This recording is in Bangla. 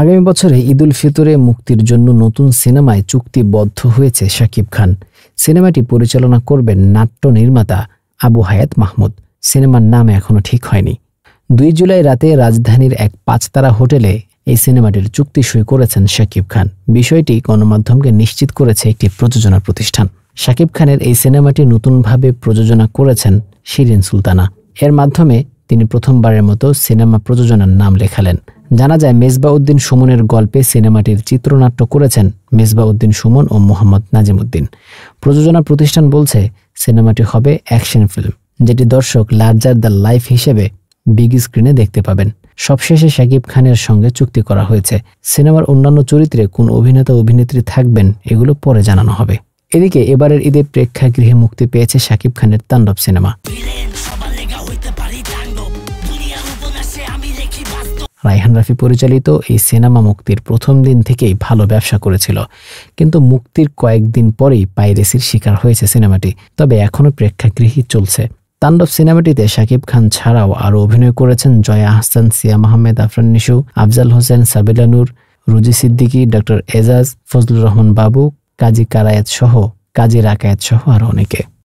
আগামী বছরে ঈদুল ফিতরে মুক্তির জন্য নতুন সিনেমায় চুক্তিবদ্ধ হয়েছে শাকিব খান। সিনেমাটি পরিচালনা করবেন নাট্য নির্মাতা আবু হায়াত মাহমুদ। সিনেমার নাম এখনো ঠিক হয়নি। 2 জুলাই রাতে রাজধানীর এক 5 তারা হোটেলে এই সিনেমাটির চুক্তি সই করেছেন শাকিব খান। বিষয়টি গণমাধ্যমকে নিশ্চিত করেছে একটি প্রযোজনা প্রতিষ্ঠান। শাকিব খানের এই সিনেমাটি নতুনভাবে প্রযোজনা করেছেন শিরিন সুলতানা। এর মাধ্যমে তিনি প্রথমবারের মতো সিনেমা প্রযোজনার নাম লেখালেন। জানা যায় মেজবাউদ্দিন সুমনের গল্পে সিনেমাটির চিত্রনাট্য করেছেন মেজবাউদ্দিন সুমন ও মোহাম্মদ নাজিমুদ্দিন। প্রযোজনা প্রতিষ্ঠান বলছে সিনেমাটি হবে অ্যাকশন ফিল্ম, যেটি দর্শক লার্জার দ্য লাইফ হিসেবে বিগ স্ক্রিনে দেখতে পাবেন। সবশেষে শাকিব খানের সঙ্গে চুক্তি করা হয়েছে। সিনেমার অন্যান্য চরিত্রে কোন অভিনেতা অভিনেত্রী থাকবেন এগুলো পরে জানানো হবে। এদিকে এবারের ঈদে প্রেক্ষাগৃহে মুক্তি পেয়েছে শাকিব খানের তাণ্ডব সিনেমা। রায়হান রাফি পরিচালিত এই সিনেমা মুক্তির প্রথম দিন থেকেই ভালো ব্যবসা করেছিল, কিন্তু মুক্তির কয়েকদিন পরেই পাইরেসির শিকার হয়েছে সিনেমাটি। তবে এখনও প্রেক্ষাগৃহেই চলছে। তাণ্ডব সিনেমাটিতে শাকিব খান ছাড়াও আরও অভিনয় করেছেন জয়া আহসান, সিয়াম আহমেদ, আফরান নিশু, আফজাল হোসেন, সাবিলা নূর, রুজি সিদ্দিকী, ডক্টর এজাজ, ফজলুর রহমান বাবু, কাজী রাকায়েত সহ আরও অনেকে।